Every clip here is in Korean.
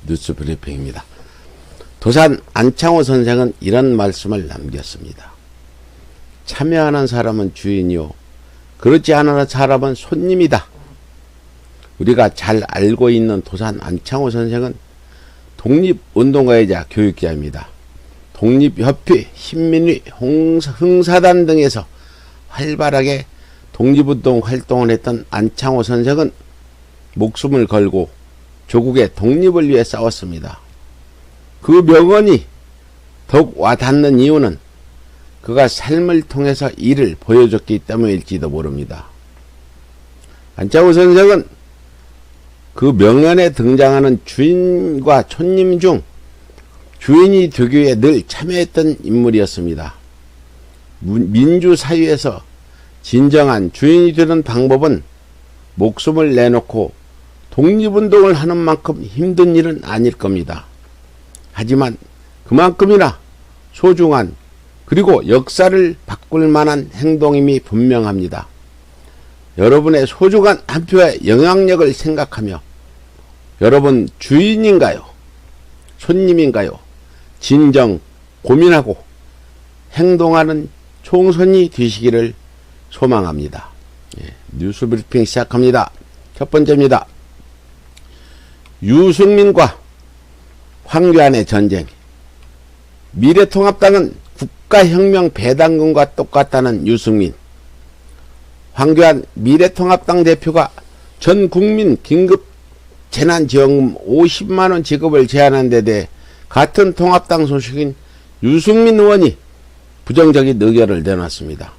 뉴스 브리핑입니다. 도산 안창호 선생은 이런 말씀을 남겼습니다. 참여하는 사람은 주인이요, 그렇지 않은 사람은 손님이다. 우리가 잘 알고 있는 도산 안창호 선생은 독립운동가이자 교육자입니다. 독립협회, 신민위, 흥사단 등에서 활발하게 독립운동 활동을 했던 안창호 선생은 목숨을 걸고 조국의 독립을 위해 싸웠습니다. 그 명언이 더욱 와닿는 이유는 그가 삶을 통해서 이를 보여줬기 때문일지도 모릅니다. 안창호 선생은 그 명언에 등장하는 주인과 손님 중 주인이 되기 위해 늘 참여했던 인물이었습니다. 민주사회에서 진정한 주인이 되는 방법은 목숨을 내놓고 독립운동을 하는 만큼 힘든 일은 아닐 겁니다. 하지만 그만큼이나 소중한 그리고 역사를 바꿀 만한 행동임이 분명합니다. 여러분의 소중한 한 표의 영향력을 생각하며 여러분 주인인가요? 손님인가요? 진정 고민하고 행동하는 총선이 되시기를 소망합니다. 뉴스 브리핑 시작합니다. 첫 번째입니다. 유승민과 황교안의 전쟁. 미래통합당은 국가혁명 배당금과 똑같다는 유승민. 황교안 미래통합당 대표가 전 국민 긴급 재난지원금 50만원 지급을 제안한 데 대해 같은 통합당 소속인 유승민 의원이 부정적인 의견을 내놨습니다.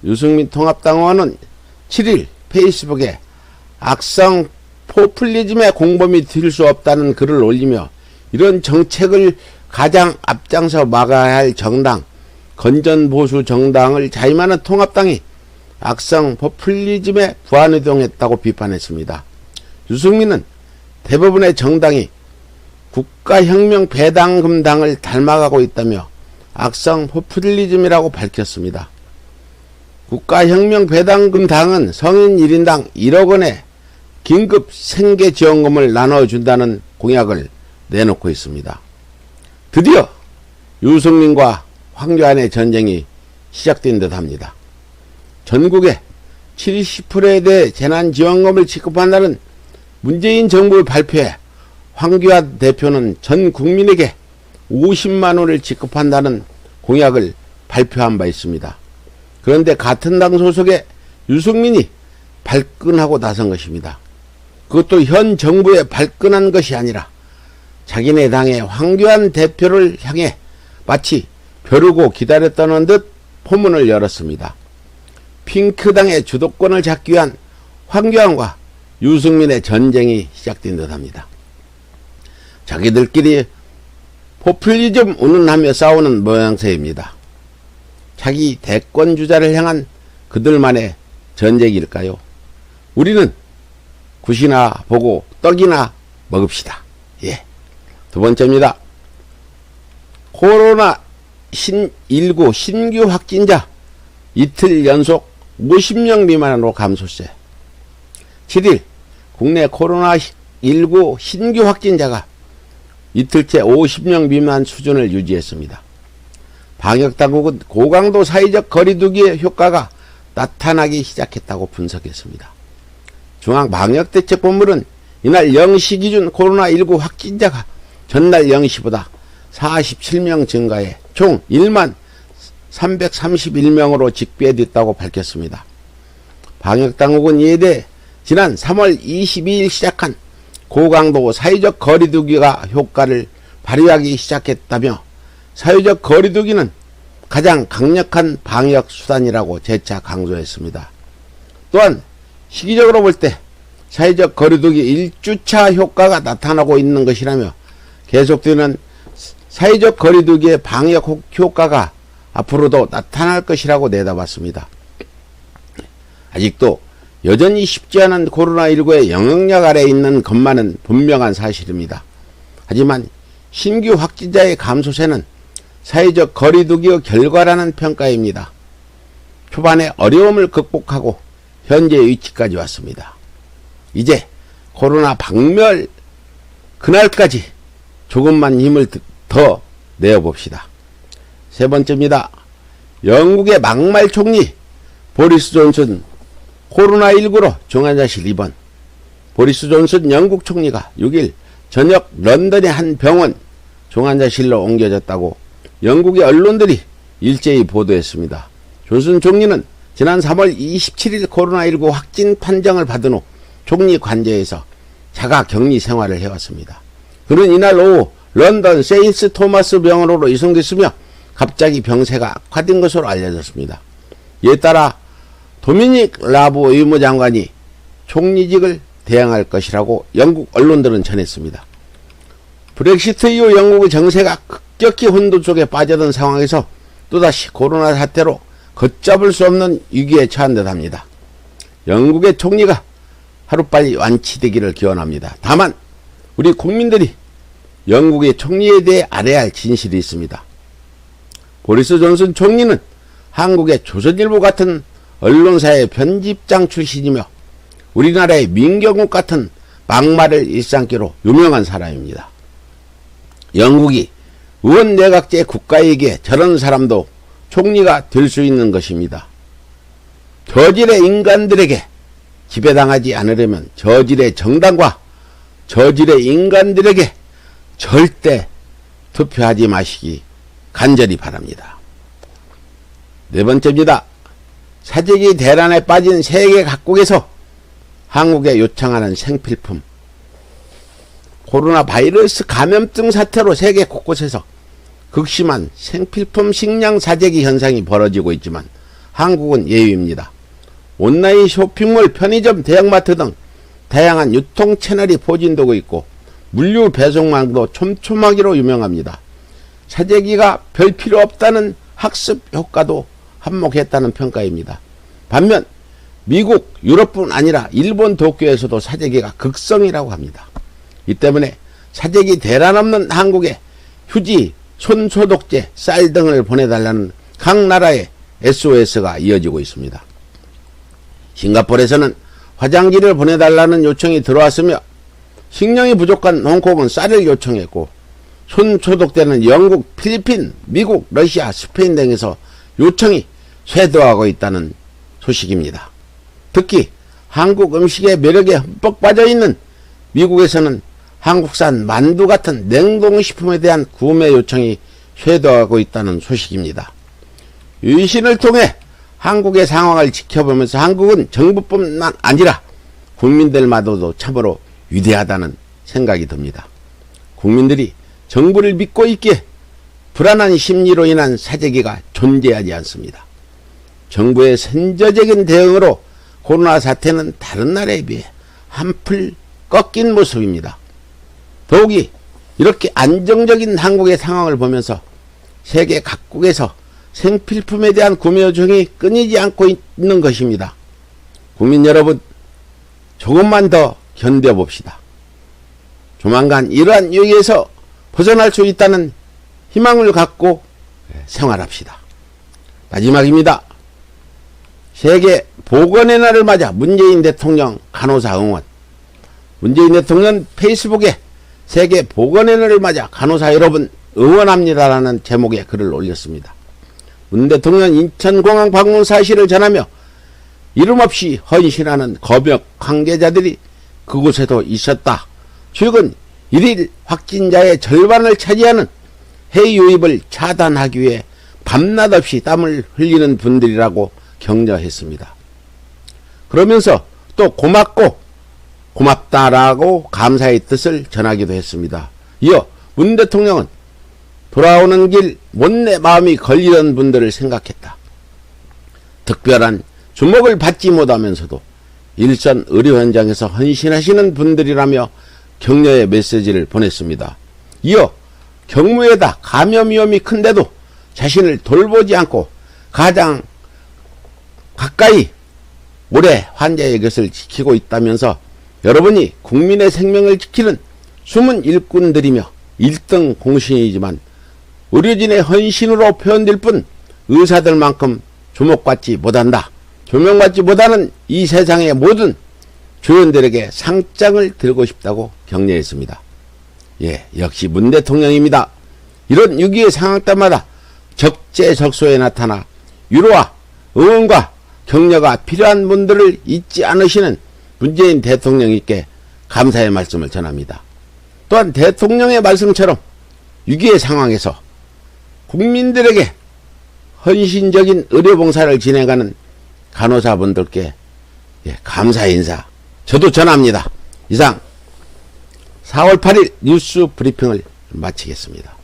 유승민 통합당 의원은 7일 페이스북에 악성 포퓰리즘의 공범이 될 수 없다는 글을 올리며 이런 정책을 가장 앞장서 막아야 할 정당, 건전보수 정당을 자임하는 통합당이 악성 포퓰리즘에 부안이동했다고 비판했습니다. 유승민은 대부분의 정당이 국가혁명 배당금당을 닮아가고 있다며 악성 포퓰리즘이라고 밝혔습니다. 국가혁명 배당금당은 성인 1인당 1억 원의 긴급 생계지원금을 나눠준다는 공약을 내놓고 있습니다. 드디어 유승민과 황교안의 전쟁이 시작된 듯합니다. 전국에 70%에 대해 재난지원금을 지급한다는 문재인 정부의 발표에 황교안 대표는 전 국민에게 50만원을 지급한다는 공약을 발표한 바 있습니다. 그런데 같은 당 소속의 유승민이 발끈하고 나선 것입니다. 그것도 현 정부에 발끈한 것이 아니라 자기네 당의 황교안 대표를 향해 마치 벼르고 기다렸다는 듯 포문을 열었습니다. 핑크당의 주도권을 잡기 위한 황교안과 유승민의 전쟁이 시작된 듯합니다. 자기들끼리 포퓰리즘 운운하며 싸우는 모양새입니다. 자기 대권주자를 향한 그들만의 전쟁일까요? 우리는 굿이나 보고 떡이나 먹읍시다. 두 번째입니다. 코로나19 신규 확진자 이틀 연속 50명 미만으로 감소세. 7일 국내 코로나19 신규 확진자가 이틀째 50명 미만 수준을 유지했습니다. 방역당국은 고강도 사회적 거리두기의 효과가 나타나기 시작했다고 분석했습니다. 중앙방역대책본부는 이날 0시 기준 코로나19 확진자가 전날 0시보다 47명 증가해 총 1만 331명으로 집계됐다고 밝혔습니다. 방역당국은 이에 대해 지난 3월 22일 시작한 고강도 사회적 거리두기가 효과를 발휘하기 시작했다며 사회적 거리두기는 가장 강력한 방역 수단이라고 재차 강조했습니다. 또한 시기적으로 볼 때 사회적 거리두기 1주차 효과가 나타나고 있는 것이라며 계속되는 사회적 거리두기의 방역 효과가 앞으로도 나타날 것이라고 내다봤습니다. 아직도 여전히 쉽지 않은 코로나19의 영향력 아래에 있는 것만은 분명한 사실입니다. 하지만 신규 확진자의 감소세는 사회적 거리두기의 결과라는 평가입니다. 초반에 어려움을 극복하고 현재 위치까지 왔습니다. 이제 코로나 박멸 그날까지 조금만 힘을 더 내어봅시다. 세 번째입니다. 영국의 막말 총리 보리스 존슨 코로나19로 중환자실 입원. 보리스 존슨 영국 총리가 6일 저녁 런던의 한 병원 중환자실로 옮겨졌다고 영국의 언론들이 일제히 보도했습니다. 존슨 총리는 지난 3월 27일 코로나19 확진 판정을 받은 후 총리 관저에서 자가 격리 생활을 해왔습니다. 그는 이날 오후 런던 세인트 토마스 병원으로 이송됐으며 갑자기 병세가 악화된 것으로 알려졌습니다. 이에 따라 도미닉 라브 의무장관이 총리직을 대항할 것이라고 영국 언론들은 전했습니다. 브렉시트 이후 영국의 정세가 급격히 혼돈 속에 빠져든 상황에서 또다시 코로나 사태로 걷잡을 수 없는 위기에 처한 듯합니다. 영국의 총리가 하루빨리 완치되기를 기원합니다. 다만 우리 국민들이 영국의 총리에 대해 알아야 할 진실이 있습니다. 보리스 존슨 총리는 한국의 조선일보 같은 언론사의 편집장 출신이며 우리나라의 민경욱 같은 막말을 일삼기로 유명한 사람입니다. 영국이 의원내각제 국가이기에 저런 사람도 총리가 될 수 있는 것입니다. 저질의 인간들에게 지배당하지 않으려면 저질의 정당과 저질의 인간들에게 절대 투표하지 마시기 간절히 바랍니다. 네 번째입니다. 사재기 대란에 빠진 세계 각국에서 한국에 요청하는 생필품. 코로나 바이러스 감염증 사태로 세계 곳곳에서 극심한 생필품 식량 사재기 현상이 벌어지고 있지만 한국은 예외입니다. 온라인 쇼핑몰, 편의점, 대형마트 등 다양한 유통 채널이 포진되고 있고 물류 배송망도 촘촘하기로 유명합니다. 사재기가 별 필요 없다는 학습 효과도 한몫했다는 평가입니다. 반면 미국, 유럽뿐 아니라 일본 도쿄에서도 사재기가 극성이라고 합니다. 이 때문에 사재기 대란 없는 한국에 휴지, 손소독제, 쌀 등을 보내달라는 각 나라의 SOS가 이어지고 있습니다. 싱가포르에서는 화장지를 보내달라는 요청이 들어왔으며 식량이 부족한 홍콩은 쌀을 요청했고 손소독제는 영국, 필리핀, 미국, 러시아, 스페인 등에서 요청이 쇄도하고 있다는 소식입니다. 특히 한국 음식의 매력에 흠뻑 빠져있는 미국에서는 한국산 만두 같은 냉동식품에 대한 구매 요청이 쇄도하고 있다는 소식입니다. 유신을 통해 한국의 상황을 지켜보면서 한국은 정부뿐만 아니라 국민들마저도 참으로 위대하다는 생각이 듭니다. 국민들이 정부를 믿고 있기에 불안한 심리로 인한 사재기가 존재하지 않습니다. 정부의 선제적인 대응으로 코로나 사태는 다른 나라에 비해 한풀 꺾인 모습입니다. 더욱이 이렇게 안정적인 한국의 상황을 보면서 세계 각국에서 생필품에 대한 구매 요청이 끊이지 않고 있는 것입니다. 국민 여러분, 조금만 더 견뎌봅시다. 조만간 이러한 위기에서 벗어날 수 있다는 희망을 갖고 생활합시다. 마지막입니다. 세계 보건의 날을 맞아 문재인 대통령 간호사 응원. 문재인 대통령 페이스북에 세계 보건의 날을 맞아 간호사 여러분 응원합니다라는 제목의 글을 올렸습니다. 문 대통령 인천공항 방문 사실을 전하며 이름 없이 헌신하는 검역 관계자들이 그곳에도 있었다. 최근 1일 확진자의 절반을 차지하는 해외 유입을 차단하기 위해 밤낮 없이 땀을 흘리는 분들이라고 격려했습니다. 그러면서 또 고맙다라고 감사의 뜻을 전하기도 했습니다. 이어 문 대통령은 돌아오는 길 못내 마음이 걸리던 분들을 생각했다. 특별한 주목을 받지 못하면서도 일선 의료 현장에서 헌신하시는 분들이라며 격려의 메시지를 보냈습니다. 이어 경무에다 감염 위험이 큰데도 자신을 돌보지 않고 가장 가까이 오래 환자의 것을 지키고 있다면서 여러분이 국민의 생명을 지키는 숨은 일꾼들이며 1등 공신이지만 의료진의 헌신으로 표현될 뿐 의사들만큼 주목받지 못한다. 조명받지 못하는 이 세상의 모든 조연들에게 상장을 들고 싶다고 격려했습니다. 예, 역시 문 대통령입니다. 이런 위기의 상황 때마다 적재적소에 나타나 위로와 응원과 격려가 필요한 분들을 잊지 않으시는 문재인 대통령님께 감사의 말씀을 전합니다. 또한 대통령의 말씀처럼 위기의 상황에서 국민들에게 헌신적인 의료봉사를 진행하는 간호사분들께 감사의 인사 저도 전합니다. 이상 4월 8일 뉴스 브리핑을 마치겠습니다.